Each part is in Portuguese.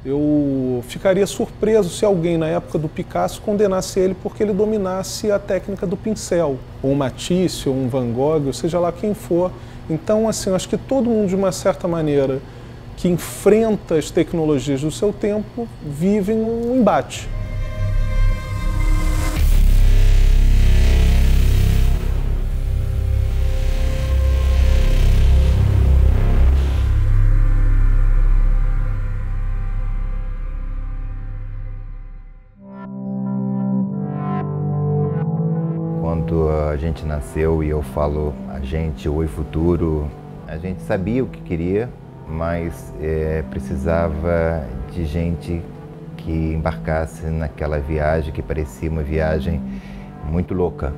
Eu ficaria surpreso se alguém, na época do Picasso, condenasse ele porque ele dominasse a técnica do pincel, ou um Matisse, ou um Van Gogh, ou seja lá quem for. Então, assim, eu acho que todo mundo, de uma certa maneira, que enfrenta as tecnologias do seu tempo, vive um embate. Quando a gente nasceu, e eu falo a gente, o Oi Futuro, a gente sabia o que queria, mas precisava de gente que embarcasse naquela viagem que parecia uma viagem muito louca.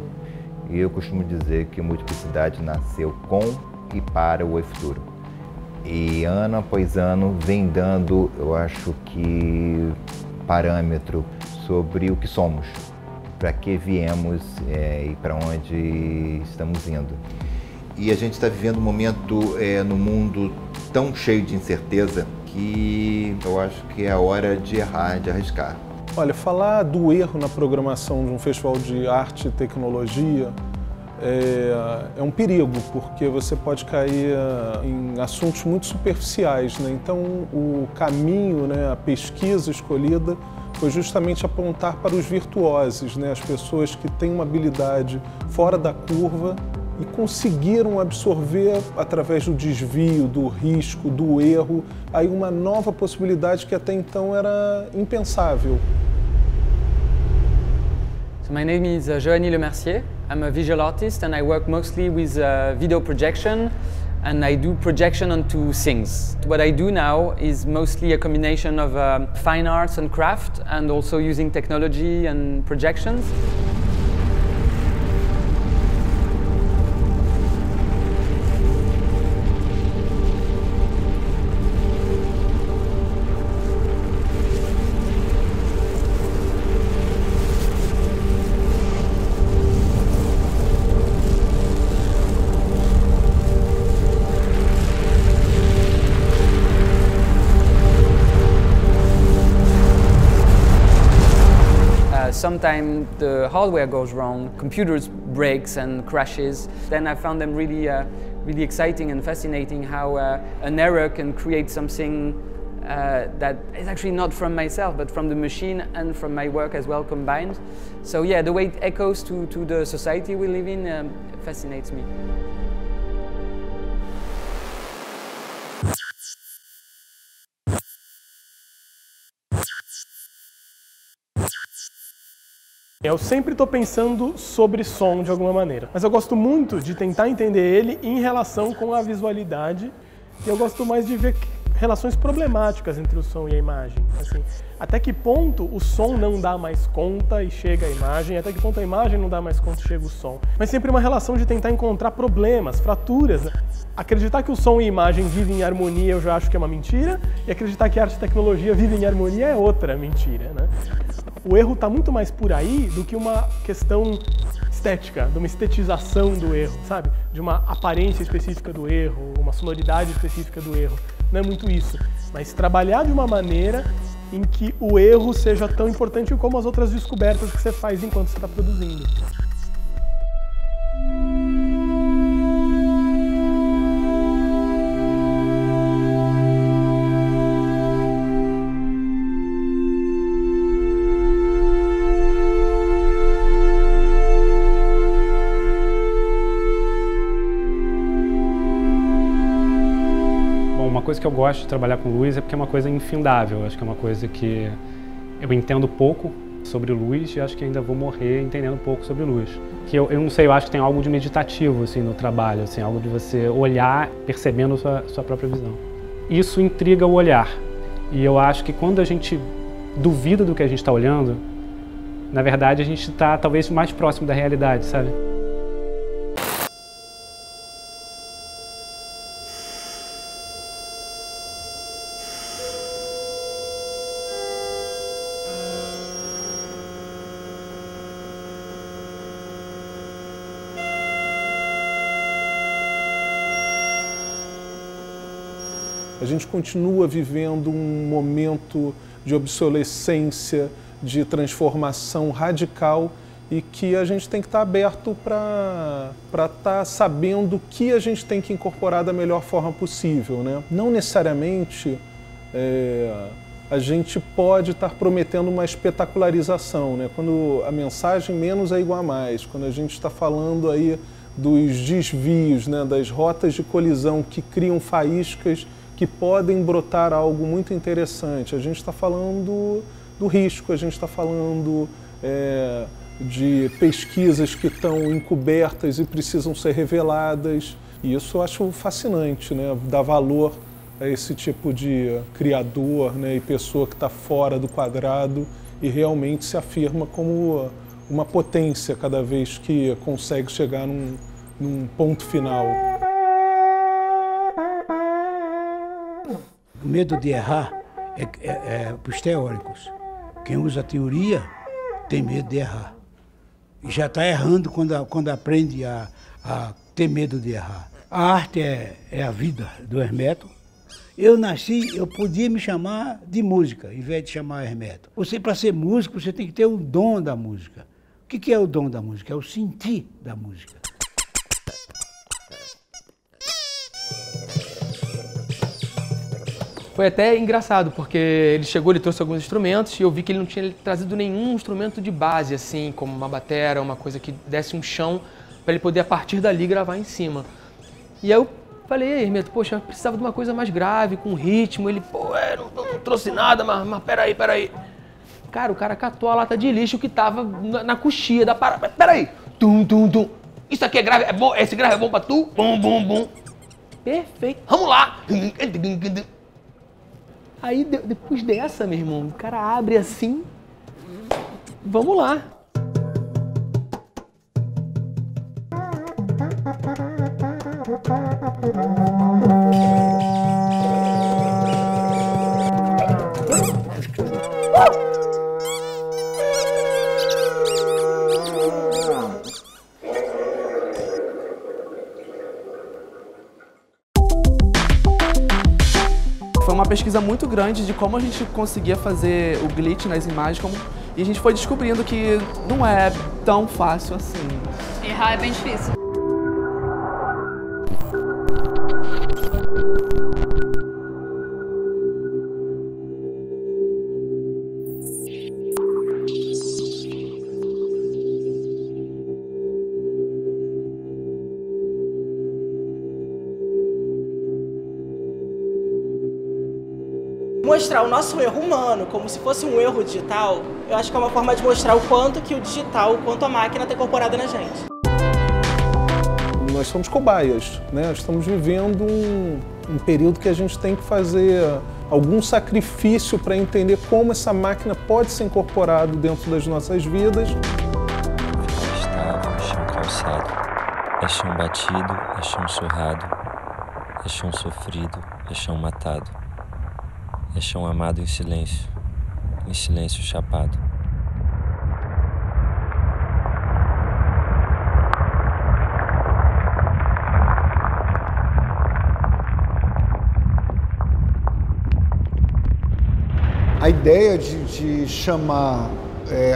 E eu costumo dizer que a Multiplicidade nasceu com e para o Oi Futuro. E ano após ano vem dando, eu acho que, parâmetro sobre o que somos, para que viemos e para onde estamos indo. E a gente está vivendo um momento no mundo tão cheio de incerteza que eu acho que é a hora de errar, de arriscar. Olha, falar do erro na programação de um festival de arte e tecnologia é um perigo, porque você pode cair em assuntos muito superficiais, né? Então, o caminho, né, a pesquisa escolhida foi justamente apontar para os virtuosos, né? As pessoas que têm uma habilidade fora da curva e conseguiram absorver, através do desvio, do risco, do erro, aí uma nova possibilidade que até então era impensável. So my name is Johanny Lemercier. I'm a visual artist and I work mostly with video projection, and I do projection onto things. What I do now is mostly a combination of fine arts and craft, and also using technology and projections. Sometimes the hardware goes wrong, computers breaks and crashes. Then I found them really, really exciting and fascinating how an error can create something that is actually not from myself, but from the machine and from my work as well combined. So yeah, the way it echoes to the society we live in fascinates me. Eu sempre estou pensando sobre som de alguma maneira, mas eu gosto muito de tentar entender ele em relação com a visualidade, e eu gosto mais de ver relações problemáticas entre o som e a imagem. Assim, até que ponto o som não dá mais conta e chega a imagem, até que ponto a imagem não dá mais conta e chega o som. Mas sempre uma relação de tentar encontrar problemas, fraturas. Acreditar que o som e a imagem vivem em harmonia eu já acho que é uma mentira, e acreditar que arte e tecnologia vivem em harmonia é outra mentira, né? O erro está muito mais por aí do que uma questão estética, de uma estetização do erro, sabe? De uma aparência específica do erro, uma sonoridade específica do erro. Não é muito isso, mas trabalhar de uma maneira em que o erro seja tão importante como as outras descobertas que você faz enquanto você está produzindo. Uma coisa que eu gosto de trabalhar com luz é porque é uma coisa infindável. Acho que é uma coisa que eu entendo pouco sobre luz e acho que ainda vou morrer entendendo pouco sobre luz. Que eu não sei, eu acho que tem algo de meditativo assim, no trabalho, assim, algo de você olhar percebendo sua própria visão. Isso intriga o olhar. E eu acho que quando a gente duvida do que a gente está olhando, na verdade a gente está talvez mais próximo da realidade, sabe? A gente continua vivendo um momento de obsolescência, de transformação radical e que a gente tem que estar aberto para estar sabendo o que a gente tem que incorporar da melhor forma possível, né? Não necessariamente a gente pode estar prometendo uma espetacularização, né? Quando a mensagem menos é igual a mais, quando a gente está falando aí dos desvios, né, das rotas de colisão que criam faíscas que podem brotar algo muito interessante. A gente está falando do risco, a gente está falando de pesquisas que estão encobertas e precisam ser reveladas. E isso eu acho fascinante, né? Dar valor a esse tipo de criador, né, e pessoa que está fora do quadrado e realmente se afirma como uma potência cada vez que consegue chegar num ponto final. O medo de errar é para os teóricos. Quem usa a teoria tem medo de errar. E já está errando quando aprende a ter medo de errar. A arte é a vida do Hermeto. Eu nasci, eu podia me chamar de música, em vez de chamar Hermeto. Você, para ser músico, você tem que ter o dom da música. O que é o dom da música? É o sentir da música. Foi até engraçado, porque ele chegou, ele trouxe alguns instrumentos e eu vi que ele não tinha trazido nenhum instrumento de base, assim, como uma batera, uma coisa que desse um chão para ele poder, a partir dali, gravar em cima. E aí eu falei, Hermeto, poxa, eu precisava de uma coisa mais grave, com ritmo. Ele, pô, não trouxe nada, mas peraí. Cara, o cara catou a lata de lixo que tava na coxia da parada. Peraí, tum. Isso aqui é grave, é bom, esse grave é bom pra tu? Bum. Perfeito, vamos lá. Aí, depois dessa, meu irmão, o cara abre assim, vamos lá. Foi uma pesquisa muito grande de como a gente conseguia fazer o glitch nas imagens, e a gente foi descobrindo que não é tão fácil assim. Errar é bem difícil. Mostrar o nosso erro humano como se fosse um erro digital, eu acho que é uma forma de mostrar o quanto que o digital, o quanto a máquina está incorporada na gente. Nós somos cobaias, né? Estamos vivendo um período que a gente tem que fazer algum sacrifício para entender como essa máquina pode ser incorporada dentro das nossas vidas. Chão estável, chão calçado, é chão batido, é chão surrado, é chão sofrido, é chão matado. É chão amado em silêncio chapado. A ideia de chamar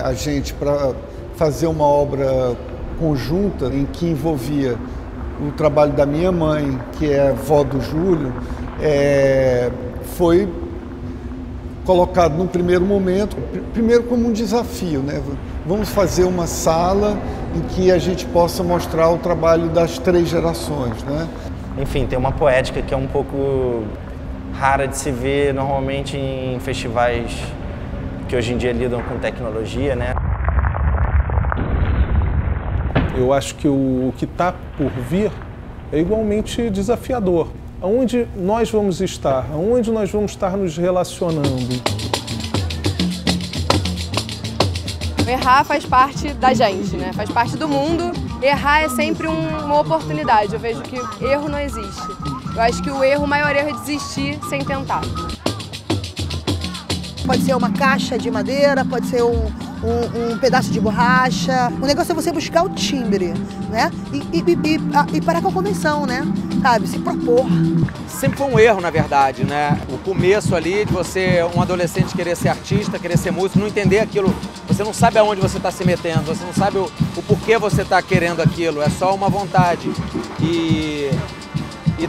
a gente para fazer uma obra conjunta em que envolvia o trabalho da minha mãe, que é vó do Júlio, foi colocado num primeiro momento, primeiro como um desafio, né? Vamos fazer uma sala em que a gente possa mostrar o trabalho das 3 gerações, né? Enfim, tem uma poética que é um pouco rara de se ver normalmente em festivais que hoje em dia lidam com tecnologia, né? Eu acho que o que está por vir é igualmente desafiador. Aonde nós vamos estar? Aonde nós vamos estar nos relacionando? Errar faz parte da gente, né? Faz parte do mundo. Errar é sempre uma oportunidade. Eu vejo que erro não existe. Eu acho que o maior erro é desistir sem tentar. Pode ser uma caixa de madeira, pode ser um pedaço de borracha. O negócio é você buscar o timbre, né? E parar com a convenção, né? Sabe? Se propor. Sempre foi um erro, na verdade, né? O começo ali de você, um adolescente, querer ser artista, querer ser músico, não entender aquilo. Você não sabe aonde você está se metendo, você não sabe o porquê você está querendo aquilo, é só uma vontade. E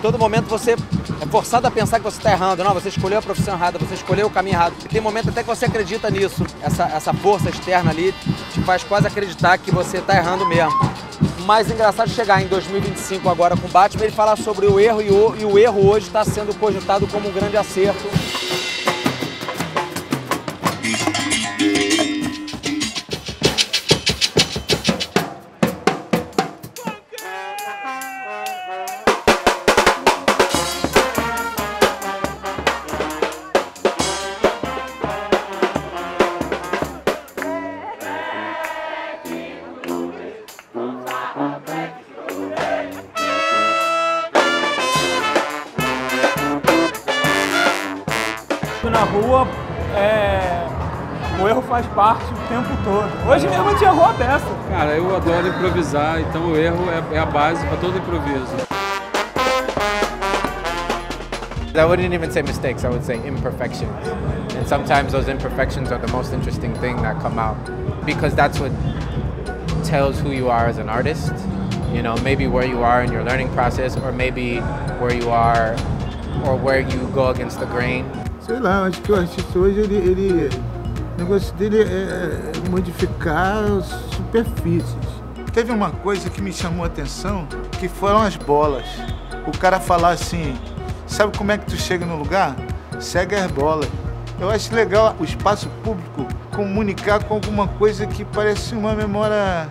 todo momento você é forçado a pensar que você está errando. Não, você escolheu a profissão errada, você escolheu o caminho errado. E tem momento até que você acredita nisso. Essa força externa ali te faz quase acreditar que você está errando mesmo. Mas engraçado chegar em 2025 agora com o Batman, ele falar sobre o erro e o erro hoje está sendo cogitado como um grande acerto. Na rua, o erro faz parte o tempo todo. Hoje mesmo a gente errou a peça. Cara, eu adoro improvisar, então o erro é a base para todo improviso. I wouldn't even say mistakes, I would say imperfections. And sometimes those imperfections are the most interesting thing that come out. Because that's what tells who you are as an artist. You know, maybe where you are in your learning process, or maybe where you are, or where you go against the grain. Sei lá, acho que o artista hoje, o negócio dele é modificar superfícies. Teve uma coisa que me chamou a atenção, que foram as bolas. O cara falar assim, sabe como é que tu chega no lugar? Segue as bolas. Eu acho legal o espaço público comunicar com alguma coisa que parece uma memória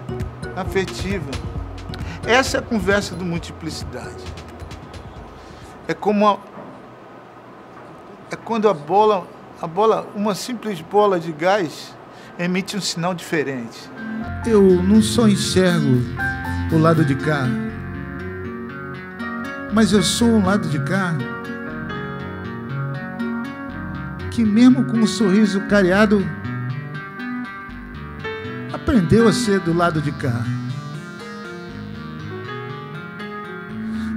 afetiva. Essa é a conversa do Multiplicidade. É como quando a bola, uma simples bola de gás, emite um sinal diferente. Eu não só enxergo o lado de cá, mas eu sou um lado de cá que mesmo com um sorriso careado, aprendeu a ser do lado de cá.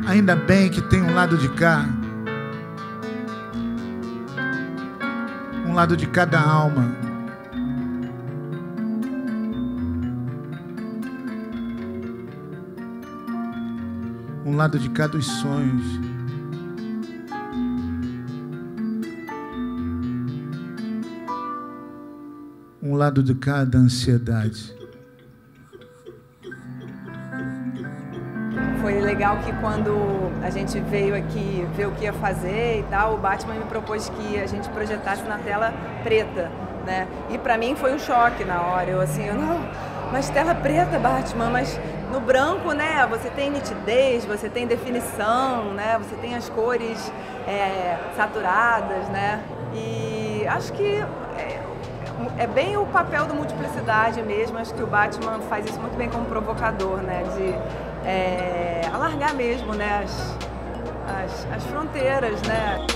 Ainda bem que tem um lado de cá, um lado de cada alma. Um lado de cada os sonhos. Um lado de cada ansiedade. Foi legal que quando a gente veio aqui ver o que ia fazer e tal, o Batman me propôs que a gente projetasse na tela preta, né? E pra mim foi um choque na hora. Eu não, mas tela preta, Batman, mas no branco, né? Você tem nitidez, você tem definição, né? Você tem as cores saturadas, né? E acho que é bem o papel do Multiplicidade mesmo. Acho que o Batman faz isso muito bem como provocador, né? De alargar mesmo, né, as fronteiras, né?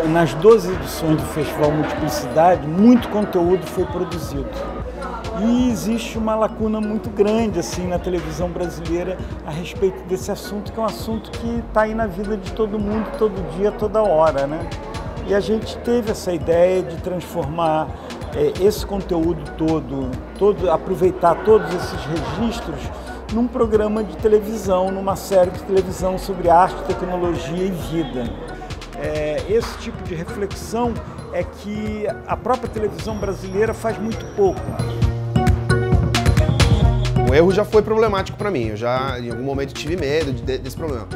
Nas 12 edições do Festival Multiplicidade, muito conteúdo foi produzido. E existe uma lacuna muito grande assim na televisão brasileira a respeito desse assunto, que é um assunto que está aí na vida de todo mundo, todo dia, toda hora, né? E a gente teve essa ideia de transformar esse conteúdo todo, aproveitar todos esses registros num programa de televisão, numa série de televisão sobre arte, tecnologia e vida. Esse tipo de reflexão é que a própria televisão brasileira faz muito pouco. O erro já foi problemático para mim, eu já em algum momento tive medo desse problema.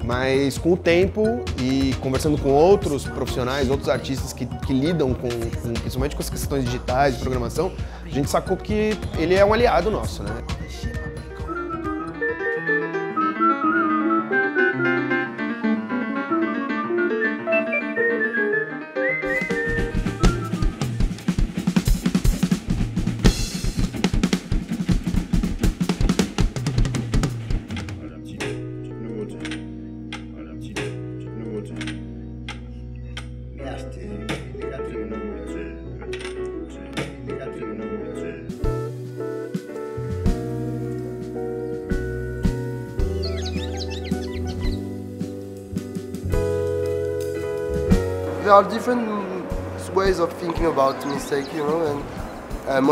Mas com o tempo e conversando com outros profissionais, outros artistas que lidam principalmente com as questões digitais, de programação, a gente sacou que ele é um aliado nosso, né? there are different ways of thinking about mistake, you know, and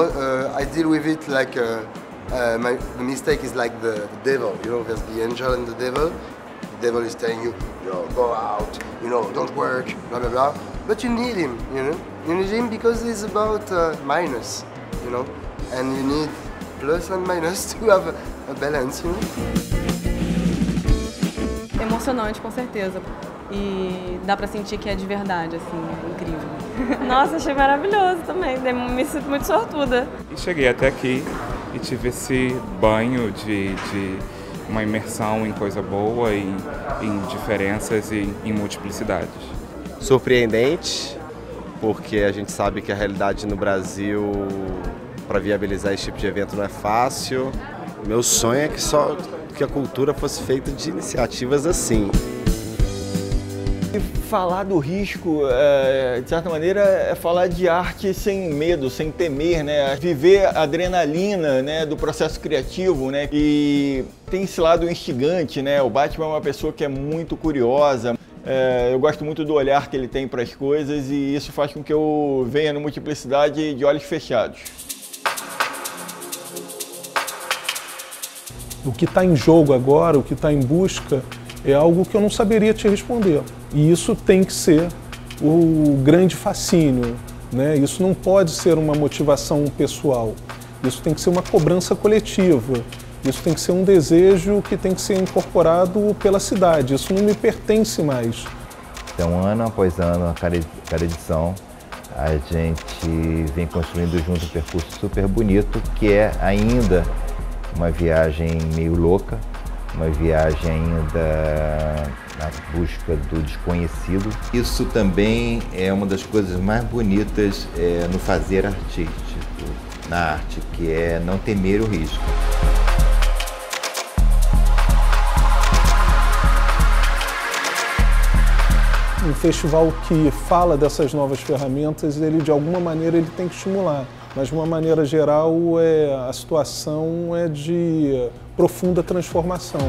I deal with it like the mistake is like the devil, you know. There's the angel and the devil. The devil is telling you, you know, go out, you know, don't work, blah blah blah. But you need him, you know. You need him because it's about minus, you know, and you need plus and minus to have a balance, you know. Emocionante, com certeza. E dá pra sentir que é de verdade, assim, é incrível. Nossa, achei maravilhoso também, me sinto muito sortuda. E cheguei até aqui e tive esse banho de uma imersão em coisa boa, em diferenças e em multiplicidades. Surpreendente, porque a gente sabe que a realidade no Brasil, para viabilizar esse tipo de evento, não é fácil. Meu sonho é que a cultura fosse feita de iniciativas assim. Falar do risco, de certa maneira, é falar de arte sem medo, sem temer, né? Viver a adrenalina, né, do processo criativo, né? E tem esse lado instigante, né? O Batman é uma pessoa que é muito curiosa. Eu gosto muito do olhar que ele tem para as coisas e isso faz com que eu venha no Multiplicidade de olhos fechados. O que está em jogo agora, o que está em busca, é algo que eu não saberia te responder. E isso tem que ser o grande fascínio, né? Isso não pode ser uma motivação pessoal. Isso tem que ser uma cobrança coletiva. Isso tem que ser um desejo que tem que ser incorporado pela cidade. Isso não me pertence mais. Então, ano após ano, a cada edição, a gente vem construindo junto um percurso super bonito, que é ainda uma viagem meio louca, uma viagem ainda na busca do desconhecido. Isso também é uma das coisas mais bonitas no fazer artístico, na arte, que é não temer o risco. Um festival que fala dessas novas ferramentas, ele de alguma maneira ele tem que estimular. Mas de uma maneira geral, a situação é de profunda transformação.